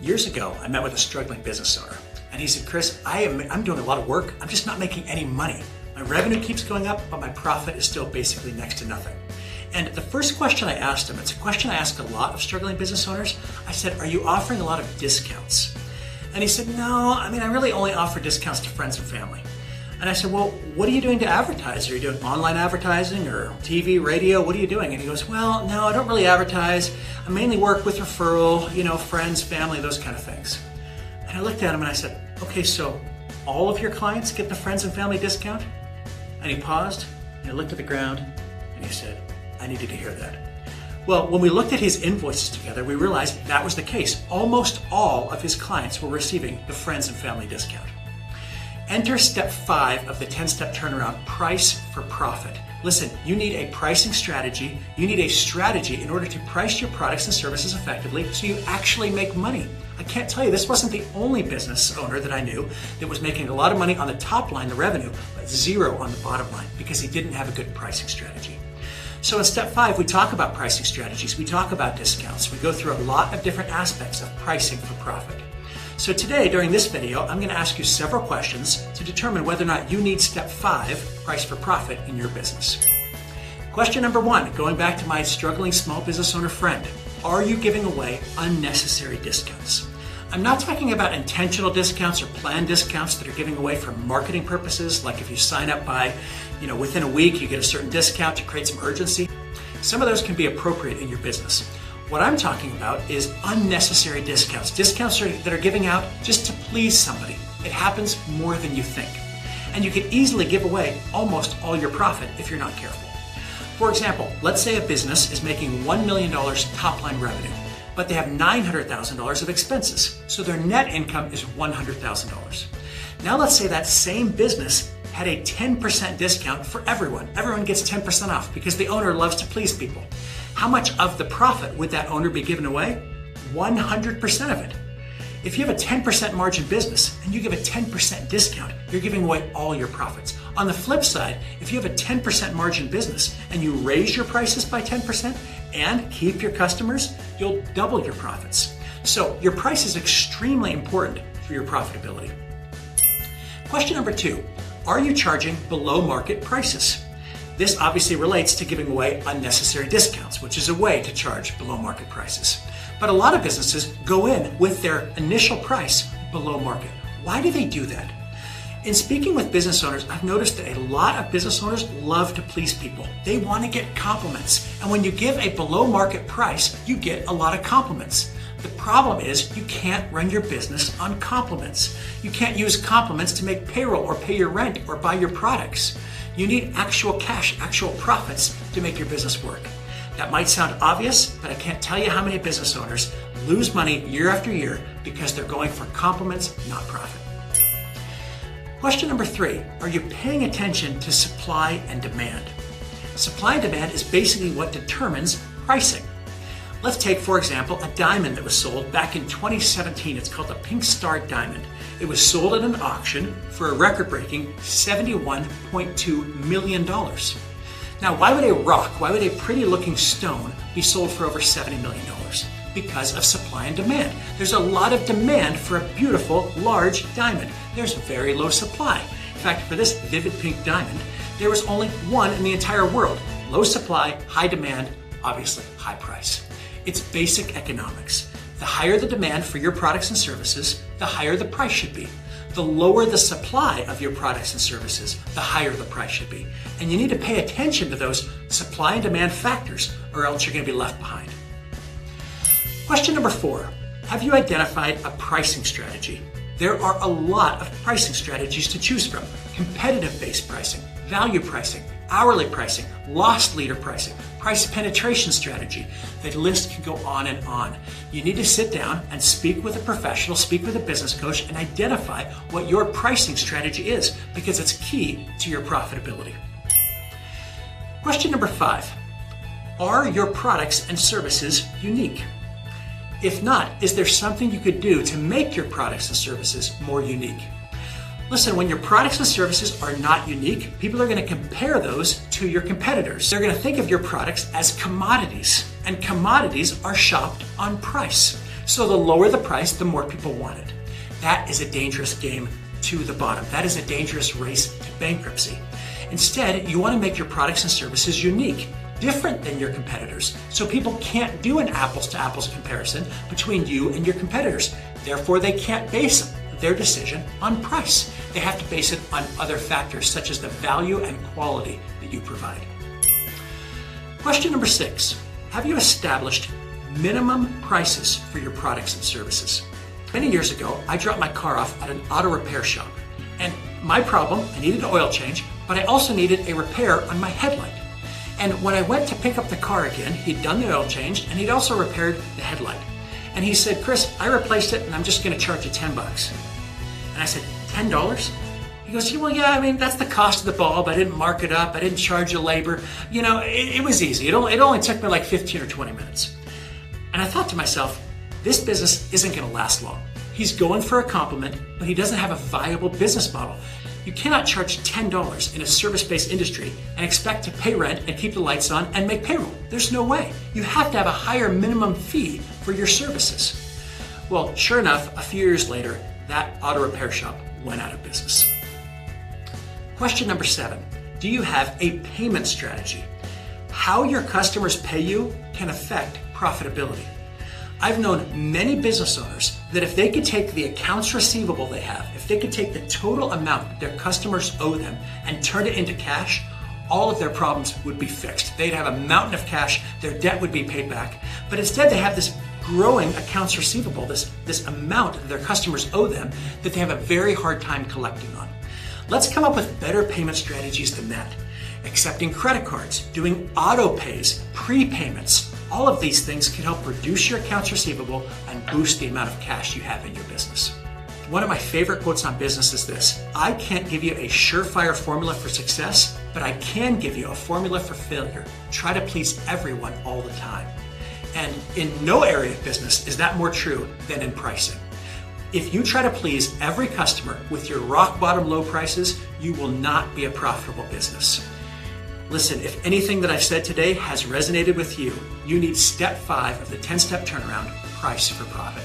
Years ago, I met with a struggling business owner, and he said, Chris, I'm doing a lot of work. I'm just not making any money. My revenue keeps going up, but my profit is still basically next to nothing. And the first question I asked him, it's a question I ask a lot of struggling business owners. I said, are you offering a lot of discounts? And he said, no, I really only offer discounts to friends and family. And I said, well, what are you doing to advertise? Are you doing online advertising or TV, radio? What are you doing? And he goes, well, no, I don't really advertise. I mainly work with referral, friends, family, those kind of things. And I looked at him and I said, okay, so all of your clients get the friends and family discount? And he paused and he looked at the ground and he said, I needed to hear that. Well, when we looked at his invoices together, we realized that was the case. Almost all of his clients were receiving the friends and family discount. Enter step 5 of the 10-step turnaround, price for profit. Listen, you need a pricing strategy. You need a strategy in order to price your products and services effectively so you actually make money. I can't tell you, this wasn't the only business owner that I knew that was making a lot of money on the top line, the revenue, but zero on the bottom line because he didn't have a good pricing strategy. So in step 5, we talk about pricing strategies. We talk about discounts. We go through a lot of different aspects of pricing for profit. So today, during this video, I'm going to ask you several questions to determine whether or not you need step 5, price for profit, in your business. Question number 1, going back to my struggling small business owner friend, are you giving away unnecessary discounts? I'm not talking about intentional discounts or planned discounts that are giving away for marketing purposes, like if you sign up by, within a week, you get a certain discount to create some urgency. Some of those can be appropriate in your business. What I'm talking about is unnecessary discounts. Discounts that are giving out just to please somebody. It happens more than you think. And you can easily give away almost all your profit if you're not careful. For example, let's say a business is making $1 million top line revenue, but they have $900,000 of expenses. So their net income is $100,000. Now let's say that same business had a 10% discount for everyone. Everyone gets 10% off because the owner loves to please people. How much of the profit would that owner be giving away? 100% of it. If you have a 10% margin business and you give a 10% discount, you're giving away all your profits. On the flip side, if you have a 10% margin business and you raise your prices by 10% and keep your customers, you'll double your profits. So your price is extremely important for your profitability. Question number 2, are you charging below market prices? This obviously relates to giving away unnecessary discounts, which is a way to charge below market prices. But a lot of businesses go in with their initial price below market. Why do they do that? In speaking with business owners, I've noticed that a lot of business owners love to please people. They want to get compliments. And when you give a below market price, you get a lot of compliments. The problem is you can't run your business on compliments. You can't use compliments to make payroll or pay your rent or buy your products. You need actual cash, actual profits to make your business work. That might sound obvious, but I can't tell you how many business owners lose money year after year because they're going for compliments, not profit. Question number 3, are you paying attention to supply and demand? Supply and demand is basically what determines pricing. Let's take, for example, a diamond that was sold back in 2017. It's called the Pink Star Diamond. It was sold at an auction for a record-breaking $71.2 million. Now, why would a rock, why would a pretty-looking stone be sold for over $70 million? Because of supply and demand. There's a lot of demand for a beautiful, large diamond. There's very low supply. In fact, for this vivid pink diamond, there was only one in the entire world. Low supply, high demand, obviously high price. It's basic economics. The higher the demand for your products and services, the higher the price should be. The lower the supply of your products and services, the higher the price should be. And you need to pay attention to those supply and demand factors, or else you're going to be left behind. Question number 4, have you identified a pricing strategy? There are a lot of pricing strategies to choose from. Competitive-based pricing, value pricing, hourly pricing, loss leader pricing, price penetration strategy. The list can go on and on. You need to sit down and speak with a professional, speak with a business coach, and identify what your pricing strategy is, because it's key to your profitability. Question number 5, are your products and services unique? If not, is there something you could do to make your products and services more unique? Listen, when your products and services are not unique, people are going to compare those to your competitors. They're going to think of your products as commodities, and commodities are shopped on price. So the lower the price, the more people want it. That is a dangerous game to the bottom. That is a dangerous race to bankruptcy. Instead, you want to make your products and services unique, different than your competitors, so people can't do an apples to apples comparison between you and your competitors. Therefore, they can't base their decision on price. They have to base it on other factors such as the value and quality that you provide. Question number 6, have you established minimum prices for your products and services? Many years ago, I dropped my car off at an auto repair shop. And my problem, I needed an oil change, but I also needed a repair on my headlight. And when I went to pick up the car again, he'd done the oil change and he'd also repaired the headlight. And he said, Chris, I replaced it and I'm just gonna charge you $10. And I said, $10? He goes, well, yeah, I mean, that's the cost of the bulb. I didn't mark it up. I didn't charge you labor. You know, it was easy. It only took me like 15 or 20 minutes. And I thought to myself, this business isn't gonna last long. He's going for a compliment, but he doesn't have a viable business model. You cannot charge $10 in a service-based industry and expect to pay rent and keep the lights on and make payroll. There's no way. You have to have a higher minimum fee for your services. Well, sure enough, a few years later, that auto repair shop went out of business. Question number 7, do you have a payment strategy? How your customers pay you can affect profitability. I've known many business owners that if they could take the accounts receivable they have, if they could take the total amount that their customers owe them and turn it into cash, all of their problems would be fixed. They'd have a mountain of cash, their debt would be paid back. But instead they have this growing accounts receivable, this amount that their customers owe them that they have a very hard time collecting on. Let's come up with better payment strategies than that. Accepting credit cards, doing auto pays, prepayments. All of these things can help reduce your accounts receivable and boost the amount of cash you have in your business. One of my favorite quotes on business is this: I can't give you a surefire formula for success, but I can give you a formula for failure. Try to please everyone all the time. And in no area of business is that more true than in pricing. If you try to please every customer with your rock bottom low prices, you will not be a profitable business. Listen, if anything that I've said today has resonated with you, you need step 5 of the 10-step turnaround, price for profit.